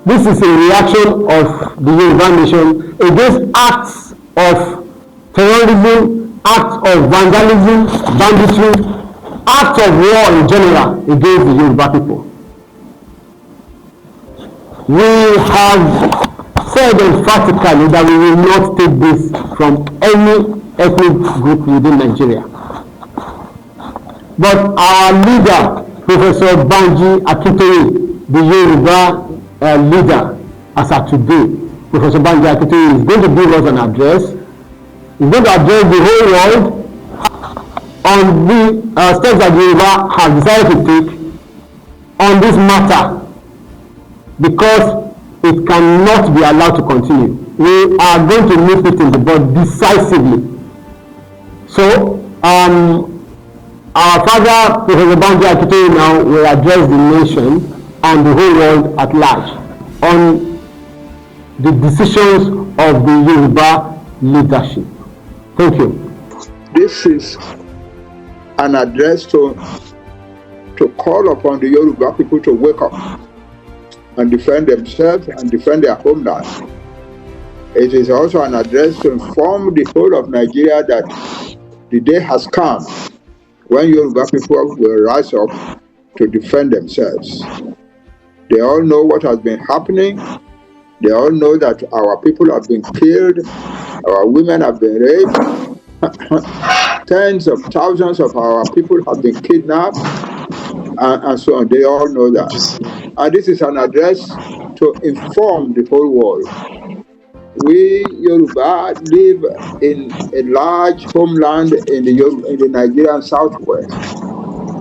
This is a reaction of the Yoruba nation against acts of terrorism, acts of vandalism, banditry, acts of war in general against the Yoruba people. We have said emphatically that we will not take this from any ethnic group within Nigeria. But our leader, Professor Banji Akintoye, the Yoruba leader as of today, Professor Banji Akintoye is going to give us an address. He's going to address the whole world on the steps that the Yoruba have decided to take on this matter, because it cannot be allowed to continue. We are going to nip it in the bud decisively. So, our father, Professor Banji Akintoye, now will address the nation and the whole world at large on the decisions of the Yoruba leadership. Thank you. This is an address to call upon the Yoruba people to wake up and defend themselves and defend their homeland. It is also an address to inform the whole of Nigeria that the day has come when Yoruba people will rise up to defend themselves. They all know what has been happening. They all know that our people have been killed, our women have been raped, tens of thousands of our people have been kidnapped, and so on. They all know that. And this is an address to inform the whole world. We Yoruba live in a large homeland in the Nigerian southwest.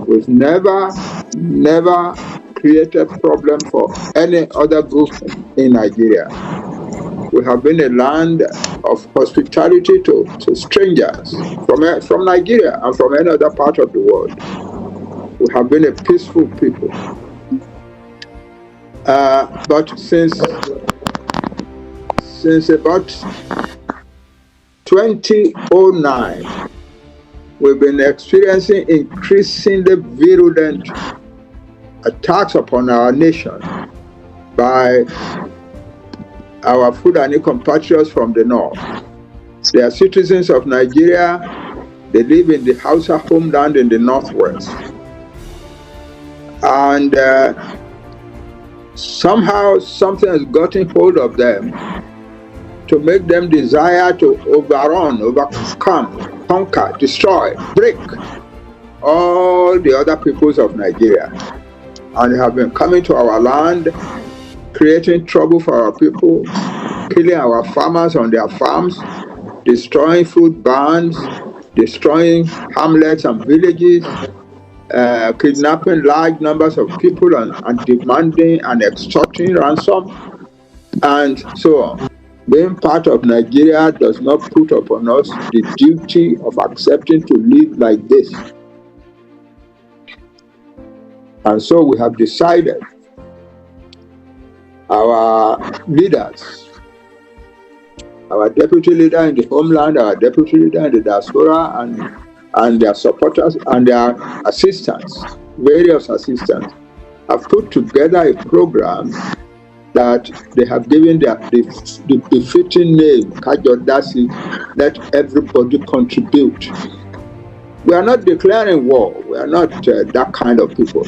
We've never created problem for any other group in Nigeria. We have been a land of hospitality to strangers from Nigeria and from any other part of the world. We have been a peaceful people. But since about 2009, we've been experiencing increasingly virulent attacks upon our nation by our Fulani compatriots from the north. They are citizens of Nigeria. They live in the Hausa homeland in the northwest. And somehow something has gotten hold of them to make them desire to overrun, overcome, conquer, destroy, break all the other peoples of Nigeria. And they have been coming to our land, creating trouble for our people, killing our farmers on their farms, destroying food barns, destroying hamlets and villages, kidnapping large numbers of people and demanding and extorting ransom, and so on. Being part of Nigeria does not put upon us the duty of accepting to live like this. And so we have decided, our leaders, our deputy leader in the homeland, our deputy leader in the diaspora, and their supporters and their assistants, various assistants, have put together a program that they have given the befitting name, Kajodasi, let everybody contribute. We are not declaring war. We are not that kind of people.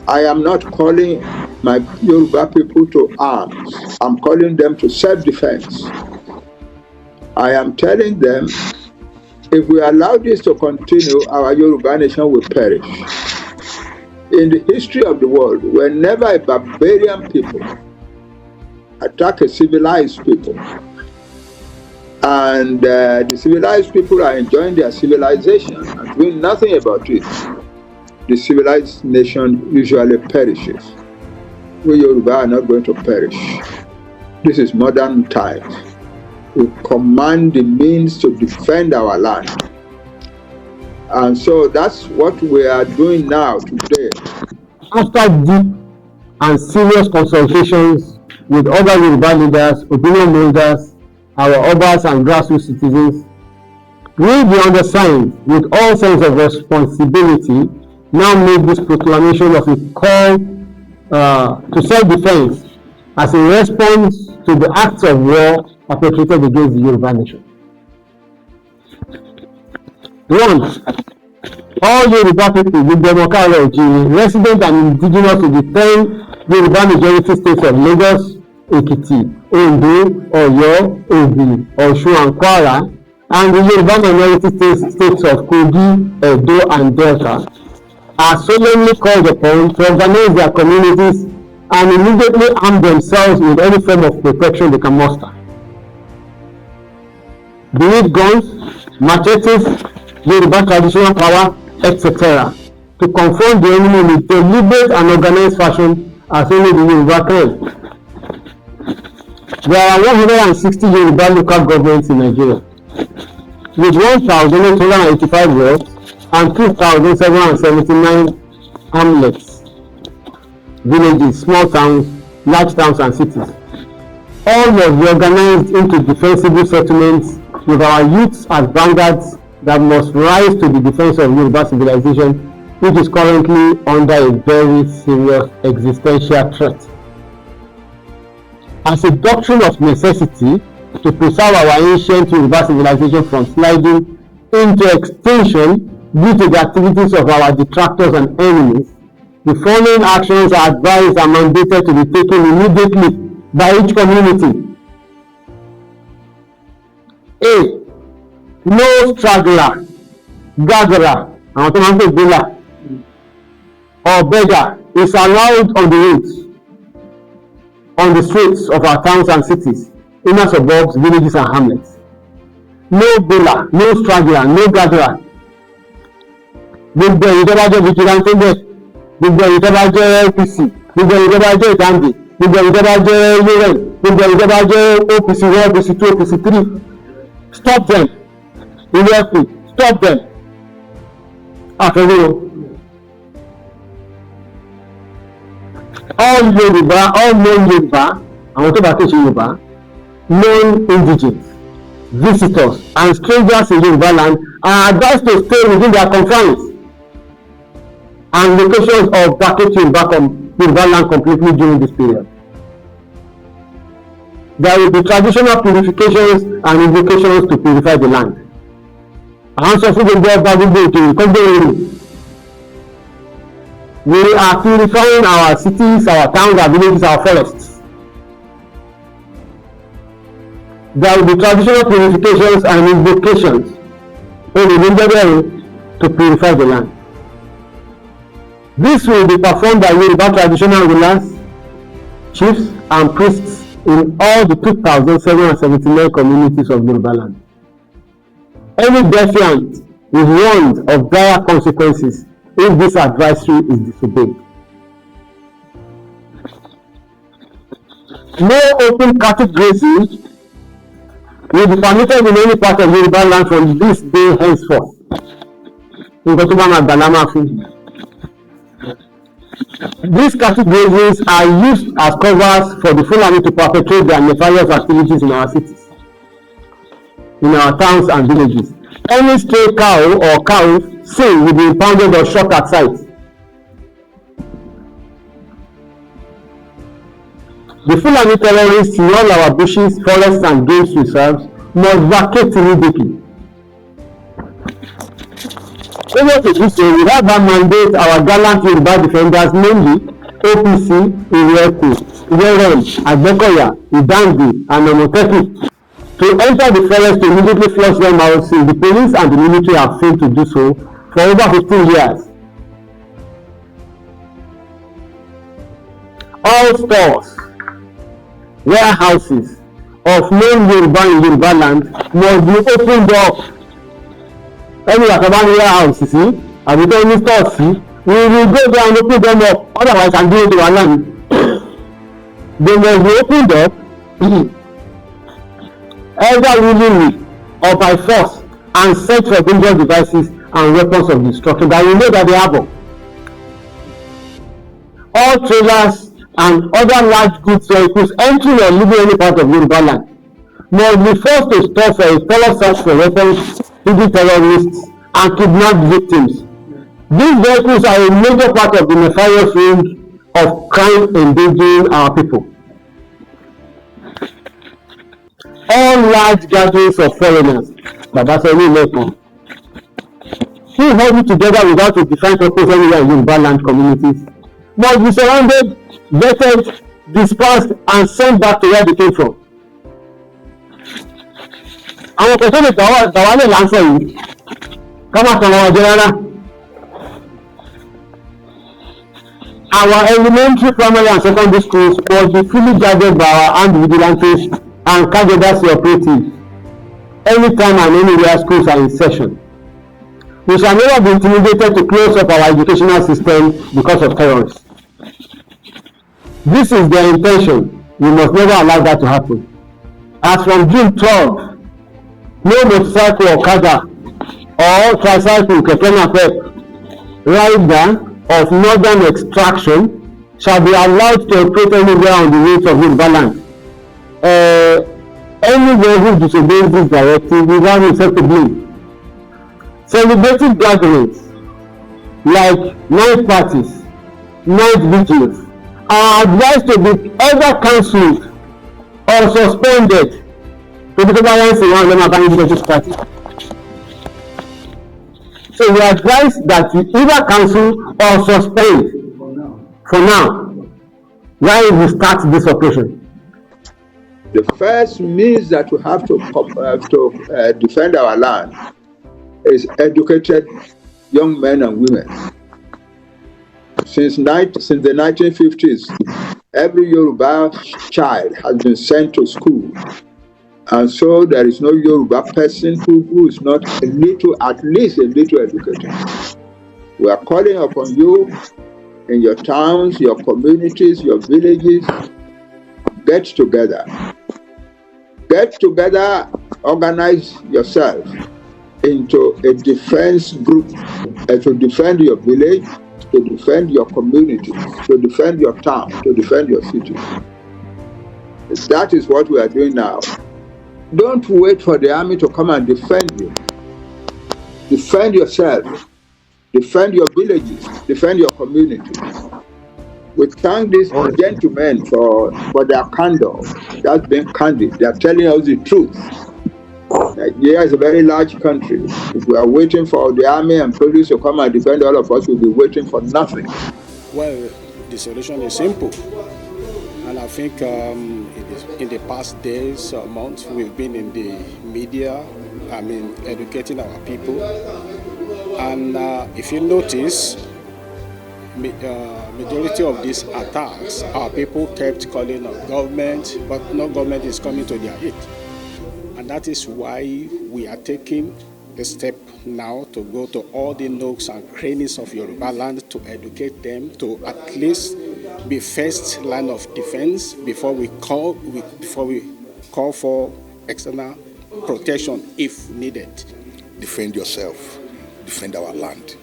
I am not calling my Yoruba people to arms. I'm calling them to self-defense. I am telling them, if we allow this to continue, our Yoruba nation will perish. In the history of the world, whenever a barbarian people attack a civilized people, and the civilized people are enjoying their civilization and doing nothing about it, the civilized nation usually perishes. We Yoruba are not going to perish. This is modern times. We command the means to defend our land. And so that's what we are doing now today. After deep and serious consultations with other Yoruba leaders, opinion leaders, our Obas and grassroots citizens, we, the undersigned, with all sense of responsibility, now make this proclamation of a call to self-defense as a response to the acts of war perpetrated against the Yoruba nation. 1. All Yoruba people with democracy, resident and indigenous to the 10 Yoruba majority states of Lagos, Ekiti, Ondo, Oyo, Ogun, Osun and Kwara, and the Yoruba minority states of Kogi, Edo and Delta, are solemnly called upon to organize their communities and immediately arm themselves with any form of protection they can muster. Be it guns, machetes, Yoruba traditional power, etc., to confront the enemy in a deliberate and organized fashion as only the Yoruba can. There are 160 Yoruba local governments in Nigeria, with 1,885 wards and 2,779 hamlets, villages, small towns, large towns and cities. All must be organized into defensible settlements with our youths as vanguards that must rise to the defense of Yoruba civilization, which is currently under a very serious existential threat. As a doctrine of necessity to preserve our ancient Yoruba civilization from sliding into extinction due to the activities of our detractors and enemies, the following actions are advised and mandated to be taken immediately by each community. A. No straggler, gatherer, or beggar is allowed on the roads, on the streets of our towns and cities, inner suburbs, villages and hamlets. No bula, no straggler, no gatherer. Gbogbo ẹ̀yin tó bá jẹ́ vigilante bẹ́ẹ̀, gbogbo ẹ̀yin tó bá jẹ́ OPC, gbogbo ẹ̀yin tó bá jẹ́ ìdáǹdè, gbogbo ẹ̀yin tó bá jẹ́ UREN, gbogbo ẹ̀yin tó bá jẹ́ OPC 1, OPC 2, OPC 3. Stop them. Immediately, stop them. After all Yoruba, all non-Yoruba, àwọn tó bá tó ṣe Yoruba, non-indigenous, visitors and strangers in Yoruba land are advised to stay within their confines and locations of vacate Yoruba land completely during this period. There will be traditional purifications and invocations to purify the land. We are purifying our cities, our towns, our villages, our forests. There will be traditional purifications and invocations to purify the land. This will be performed by Yoruba traditional rulers, chiefs, and priests in all the 2,779 communities of Yoruba land. Any defiant is warned of dire consequences if this advisory is disobeyed. No open cattle grazing will be permitted in any part of Yoruba land from this day henceforth. These cattle grazings are used as covers for the Fulani to perpetrate their nefarious activities in our cities, in our towns and villages. Any stray cow or cows seen will be impounded or shot at sight. The Fulani terrorists in all our bushes, forests and game reserves must vacate immediately. Over to this day, we have mandate our gallant Yoruba defenders, namely OPC, Ireku, Yoruba, Agbekoya, Idangi, and Omoteku, to enter the forest to immediately flush them out since the police and the military have failed to do so for over 15 years. All stores, warehouses of non-Yoruba in Yoruba land must be opened up. Any warehouse, you see, and we don't need stores, see, we will go there and open them up, otherwise I'm doing it to our land. They must be opened up either willingly or by force and search for dangerous devices and weapons of destruction that we know that they have. All trailers and other large goods vehicles entering or leaving any part of Yoruba land must be forced to stop for a thorough search for weapons, hidden terrorists, and kidnapped victims. These vehicles are a major part of the nefarious range of crime endangering our people. all large gatherings of foreigners, Baba Sani Lekan, who hold it together without a defined purpose anywhere in Yoruba land communities, must be surrounded, vetted, dispersed, and sent back to where they came from. Àwọn kan tó lè gbà wá lè láǹfọ̀ yìí ká má tàn wọ́n jẹ rárá. Our elementary, primary, and secondary schools must be fully guarded by our armed vigilantes and Kagedasi operatives anytime and anywhere schools are in session. We shall never be intimidated to close up our educational system because of terrorists. This is their intention. We must never allow that to happen. As from June 12th, no motorcycle Okada or tricycle Keke Napep rider of northern extraction shall be allowed to operate anywhere on the roads of Yoruba land. Anyone who disobeys this directive will have himself to blame. Celebrating gatherings like night parties, night vigils are advised to be either cancelled or suspended. So we advise that you either cancel or suspend for now while we start this operation. The first means that we have to defend our land is educated young men and women. Since the 1950s, every Yoruba child has been sent to school. And so there is no Yoruba person who is not at least a little educated. We are calling upon you in your towns, your communities, your villages. Get together. Get together, organize yourself into a defense group to defend your village, to defend your community, to defend your town, to defend your city. That is what we are doing now. Don't wait for the army to come and defend you. Defend yourself. Defend your villages. Defend your community. We thank these gentlemen for their candor. That's been candid. They are telling us the truth. Nigeria is a very large country. If we are waiting for the army and police to come and defend all of us, we'll be waiting for nothing. Well, the solution is simple. And I think in the past days or months, we've been in the media, educating our people. And if you notice, majority of these attacks, our people kept calling on government, but no government is coming to their aid. And that is why we are taking the step now to go to all the nooks and crannies of Yoruba land to educate them, to at least be first line of defense before we call for external protection if needed. Defend yourself, defend our land.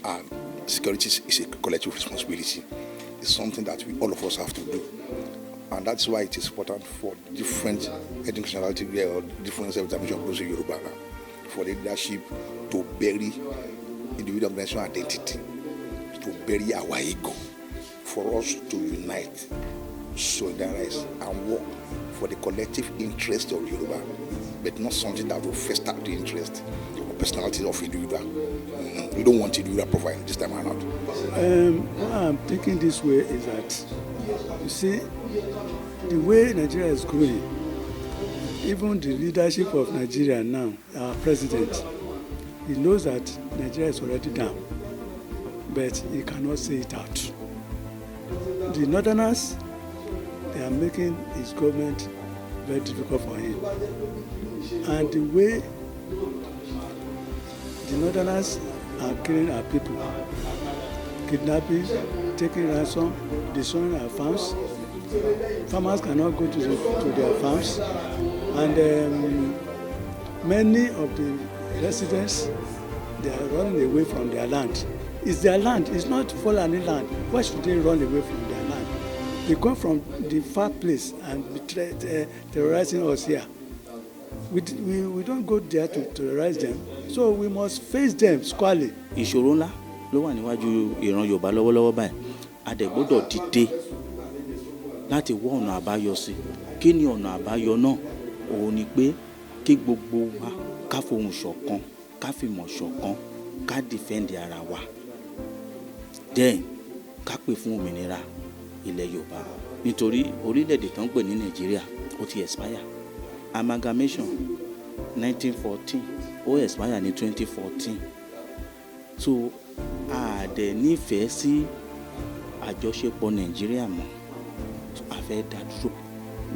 And security is a collective responsibility. It's something that all of us have to do. And that's why it is important for different ethnic nationality or different self-determination groups in Yoruba, for the leadership to bury individual national identity, to bury our ego, for us to unite, solidarize, and work for the collective interest of Yoruba, but not something that will fester the interest or personality of individual. We don't want individual profile this time around. What I'm thinking this way is that, you see, the way Nigeria is growing, even the leadership of Nigeria now, our president, he knows that Nigeria is already down, but he cannot say it out. The Northerners, they are making his government very difficult for him. And the way the Northerners are killing our people, kidnapping, taking ransom, destroying our farms. Farmers cannot go to their farms, and many of the residents, they are running away from their land. It's their land, it's not Fulani land. Why should they run away from their land? They come from the far place and be terrorizing us here. We don't go there to terrorize them, so we must face them squarely. Ìṣòro ńlá ló wà níwájú ìran Yorùbá lọ́wọ́lọ́wọ́ báyìí. A dẹ̀ gbọ́dọ̀ dìde láti wá ọ̀nà àbáyọ sí. Kí ni ọ̀nà àbáyọ náà? òun ni pé kí gbogbo wa ká fohùn ṣọ̀kan, ká fìmọ̀ ṣọ̀kan, ká dìfẹ́ǹdì ara wa, then ká pè fún òmìnira ilẹ̀ Yorùbá, nítorí orílẹ̀-èdè tó ń pè ní Nàìjíríà ó ti expire. Amalgamation 1914 ó expire ní 2014, so a dẹ̀ nífẹ̀ẹ́ sí àjọṣepọ̀ Nàìjíríà mọ́, so a fẹ́ dá dúró.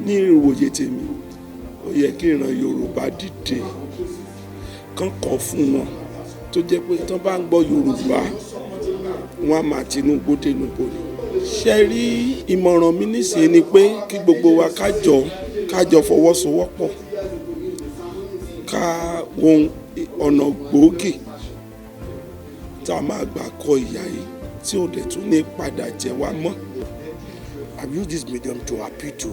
Ní ìwòye tèmi, ó yẹ kí ìran Yorùbá dìde kán kọ́ fún wọn, tó jẹ́ pé tán bá ń gbọ́ Yorùbá wọn á máa tinúgbó dénúgbó ni. Ṣé rí ìmọ̀ràn mi nísìnyí ni pé kí gbogbo wa kájọ fọwọ́sowọ́pọ̀, ká wo ọ̀nà gbòógì tá a máa gbà kọ ìyà yìí tí ò dẹ̀ tún ní padà jẹ wá mọ́. I've used this medium to appeal to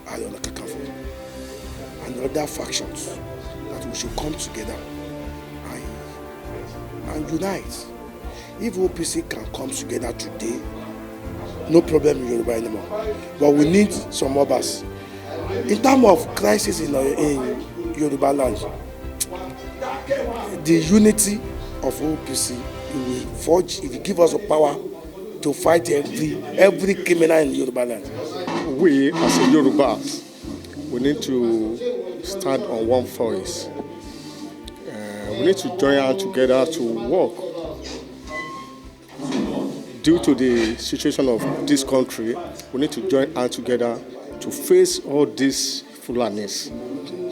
Ààrẹ Ọ̀nà Kakanfò and other factions that we should come together and unite. If OPC can come together today, no problem in Yoruba anymore. But we need some Obas. In terms of crisis in Yoruba land, the unity of OPC will forge, if you give us the power to fight every criminal in Yoruba land. We as a Yorubas, we need to stand on one voice. We need to join hands together to work. Due to the situation of this country, we need to join hands together to face all these Fulanis,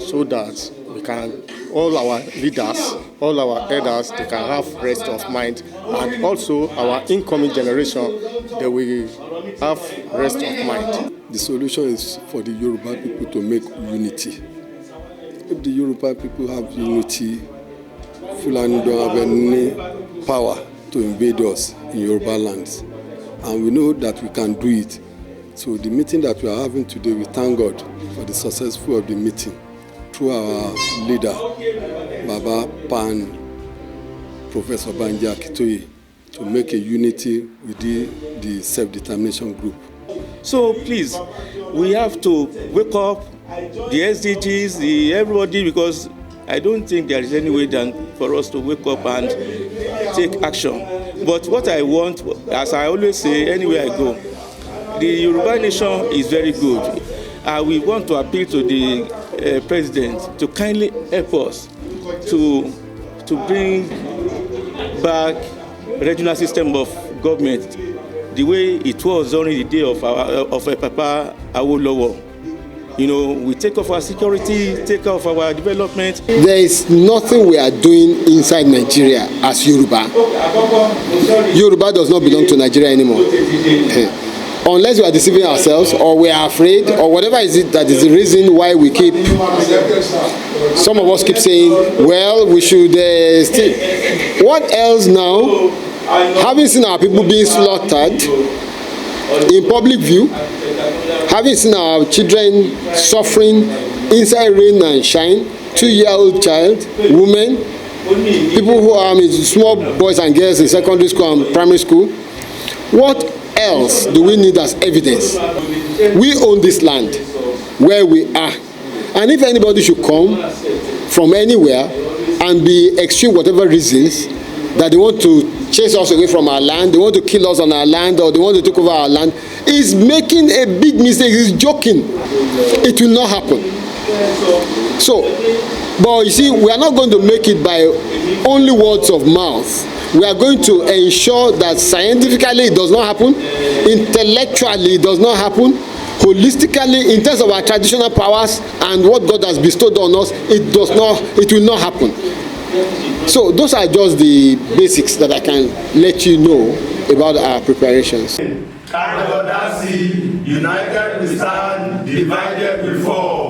so that we can, all our leaders, all our elders, they can have rest of mind, and also our incoming generation, they will have rest of mind. The solution is for the Yoruba people to make unity. If the Yoruba people have unity, Fulani don't have any power to invade us in Yoruba lands. And we know that we can do it. So the meeting that we are having today, we thank God for the successful of the meeting through our leader, Baba Pan, Professor Banji Akitoye, to make a unity within the self-determination group. So please, we have to wake up the SDGs, everybody, because I don't think there is any way than for us to wake up and take action. But what I want, as I always say, anywhere I go, the Yoruba nation is very good. We want to appeal to the president to kindly help us to bring back regional system of government the way it was during the day of Papa Awolowo. You know, we take off our security, take off our development. There is nothing we are doing inside Nigeria as Yoruba. Yoruba does not belong to Nigeria anymore. Unless we are deceiving ourselves, or we are afraid, or whatever is it that is the reason why we keep, some of us keep saying, well, we should still. What else now? Having seen our people being slaughtered in public view, having seen our children suffering inside rain and shine, 2-year-old child, women, people who are small boys and girls in secondary school and primary school, what else do we need as evidence? We own this land where we are, and if anybody should come from anywhere and be extreme whatever reasons that they want to chase us away from our land, they want to kill us on our land, or they want to take over our land, is making a big mistake, is joking. It will not happen. So, but you see, we are not going to make it by only words of mouth. We are going to ensure that scientifically it does not happen, intellectually it does not happen, holistically in terms of our traditional powers and what God has bestowed on us, it will not happen. So those are just the basics that I can let you know about our preparations. United we stand, divided we fall.